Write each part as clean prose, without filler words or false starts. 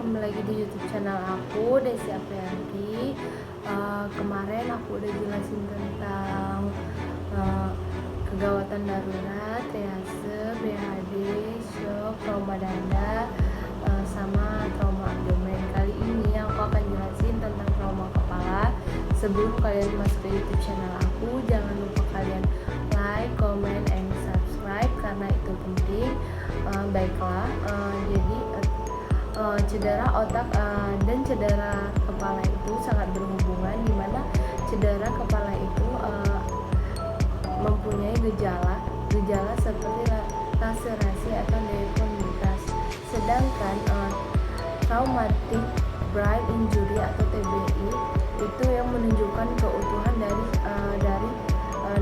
kembali lagi di YouTube channel aku, Desi Aprianti. Kemarin aku udah jelasin tentang kegawatan darurat, triase, BHD, shock, trauma dada, sama trauma abdomen. Kali ini aku akan jelasin tentang trauma kepala. Sebelum kalian masuk ke YouTube channel aku, jangan lupa kalian like, comment, and subscribe karena itu penting. Baiklah, jadi cedera otak dan cedera kepala itu sangat berhubungan, di mana cedera kepala itu mempunyai gejala seperti laserasi atau deformitas, sedangkan traumatic brain injury atau TBI itu yang menunjukkan keutuhan dari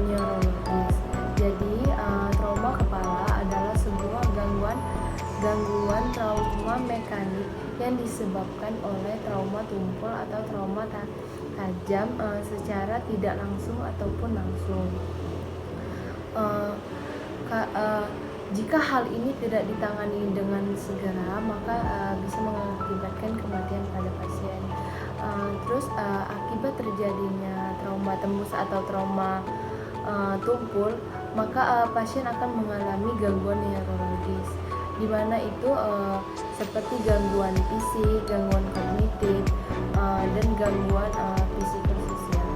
neurologis. Jadi trauma kepala adalah sebuah gangguan trauma mekanik yang disebabkan oleh trauma tumpul atau trauma tajam secara tidak langsung ataupun langsung. Jika hal ini tidak ditangani dengan segera, maka bisa mengakibatkan kematian pada pasien. Akibat terjadinya trauma tembus atau trauma tumpul, maka pasien akan mengalami gangguan neurologis, di mana itu seperti gangguan fisik, gangguan kognitif, dan gangguan psikososial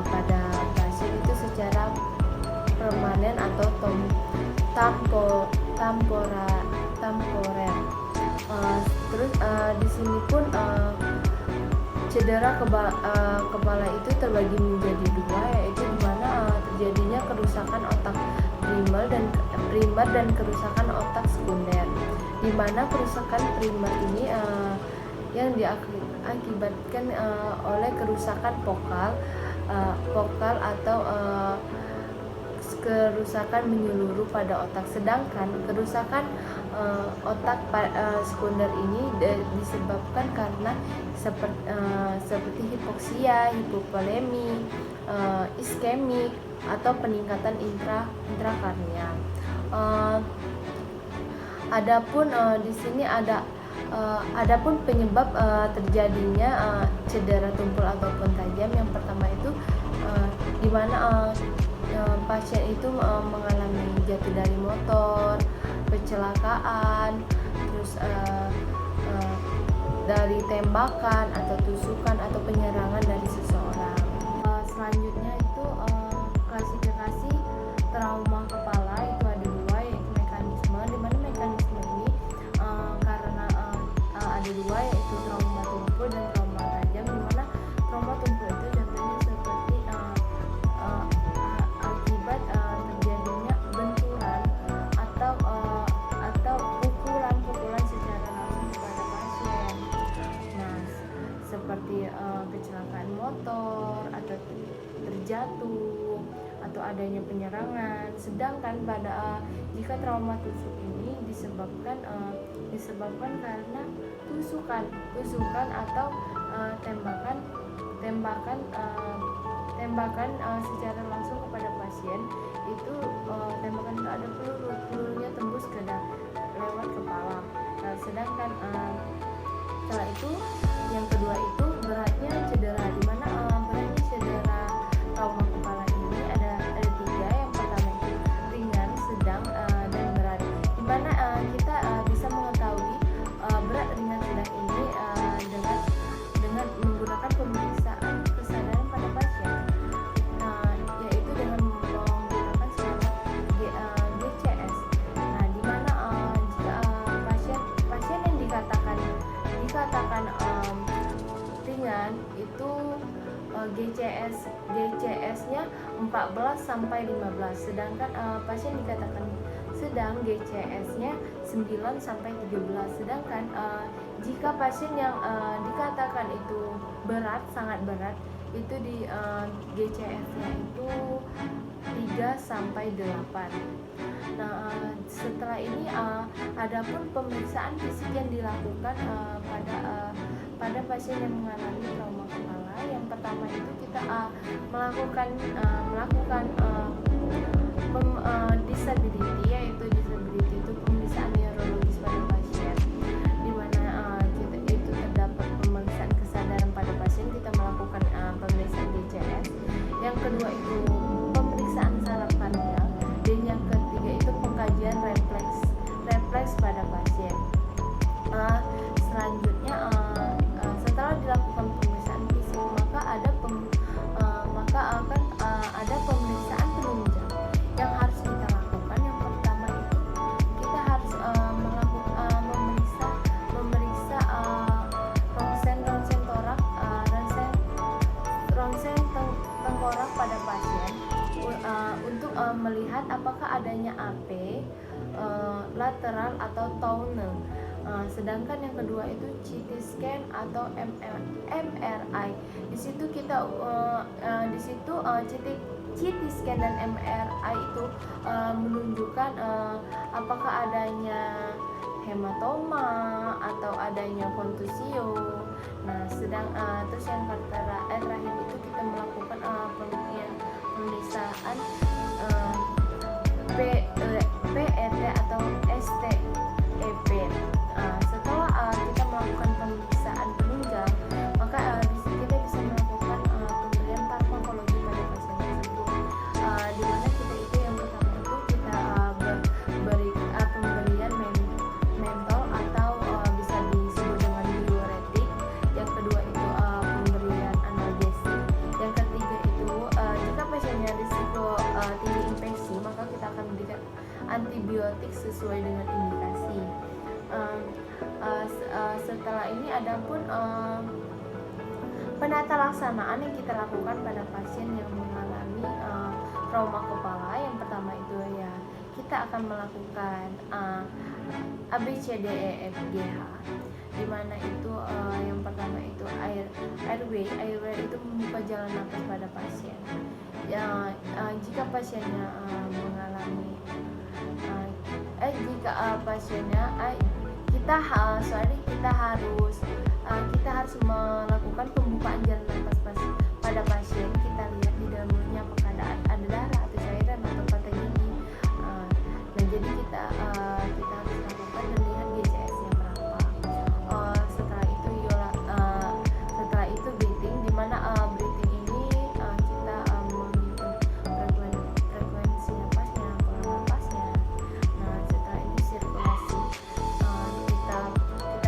pada pasien itu secara permanen atau temporer. Di sini pun cedera kepala itu terbagi menjadi dua, yaitu di mana terjadinya kerusakan otak primer dan kerusakan otak sekunder, di mana kerusakan primer ini yang diakibatkan oleh kerusakan vokal atau kerusakan menyeluruh pada otak, sedangkan kerusakan otak sekunder ini disebabkan karena seperti hipoksia, hipovolemi, iskemik, atau peningkatan intrakarnial. Adapun di sini adapun penyebab terjadinya cedera tumpul ataupun tajam, yang pertama itu di mana pasien itu mengalami jatuh dari motor, kecelakaan, terus dari tembakan atau tusukan atau penyerangan dari seseorang. Selanjutnya itu klasifikasi trauma kepala itu ada dua, yaitu mekanisme, di mana mekanisme ini karena ada dua, yaitu trauma tumpul dan trauma tajam, di mana trauma tumpul itu contohnya seperti akibat terjadinya benturan atau pukulan secara langsung kepada pasien. Nah, seperti kecelakaan motor atau terjatuh atau adanya penyerangan. Sedangkan pada jika trauma tusuk ini disebabkan karena tusukan atau tembakan secara langsung kepada pasien. Itu tembakan itu ada pelurunya tembus ke lewat kepala. Sedangkan setelah itu yang kedua itu beratnya cedera, di mana beratnya cedera trauma kepala ini ada tiga. Yang pertama itu ringan, sedang, dan berat, di mana kita bisa mengetahui berat, ringan, sedang ini dengan menggunakan pemeriksaan kesadaran pada pasien, yaitu dengan menggunakan standar GCS. Nah, di mana jika pasien yang dikatakan ringan itu GCS-nya 14 sampai 15, sedangkan pasien dikatakan sedang GCS-nya 9 sampai 13. Sedangkan jika pasien yang dikatakan itu berat, sangat berat, itu di GCS-nya itu 3 sampai 8. Nah, setelah ini adapun pemeriksaan fisik yang dilakukan pada pasien yang mengalami trauma kepala. Yang pertama itu kita melakukan disability, yaitu disability itu pemeriksaan neurologis pada pasien, di mana LAP, lateral atau Towner. Sedangkan yang kedua itu CT scan atau MRI. Di situ kita CT scan dan MRI itu menunjukkan apakah adanya hematoma atau adanya kontusio. Nah, terus yang terakhir itu kita melakukan pemeriksaan PET atau STEP. Setelah kita melakukan pemeriksaan penunjang, maka di sini kita bisa melakukan pemberian farmakologi pada pasien tersebut. Di mana kita itu yang pertama itu kita beri pemberian mentol atau bisa disebut dengan diuretik. Yang kedua itu pemberian analgesik. Yang ketiga itu jika pasiennya risiko tinggi infeksi, maka kita akan memberikan antibiotik sesuai dengan indikasi. Setelah ini ada pun penata laksanaan yang kita lakukan pada pasien yang mengalami trauma kepala. Yang pertama itu ya kita akan melakukan ABCDEFGH, di mana itu yang pertama itu airway itu membuka jalan nafas pada pasien. Jika pasiennya mengalami kita harus melakukan pembukaan jalan nafas pada pasien. Kita lihat di dalam mulutnya apakah ada darah atau cairan atau patah gigi. Nah, jadi kita harus lakukan dan lihat GCS-nya berapa. Setelah itu breathing, di mana breathing ini kita menghitung frekuensi napasnya, pola napasnya. Nah, setelah ini sirkulasi, kita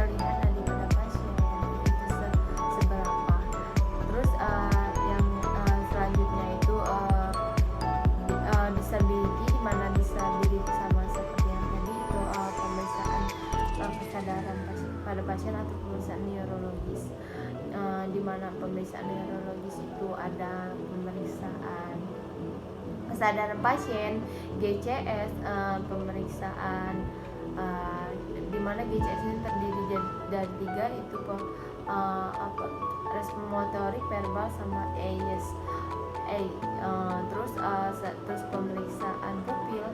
lihat tadi pada pasien itu seberapa. Terus yang selanjutnya itu disability, di mana disability sama seperti yang tadi itu pemeriksaan kesadaran pada pasien atau pemeriksaan neurologis. Di mana pemeriksaan neurologis itu ada pemeriksaan kesadaran pasien, GCS, pemeriksaan di mana GCS ini terdiri dari 3, itu respon motorik, verbal, sama terus pemeriksaan pupil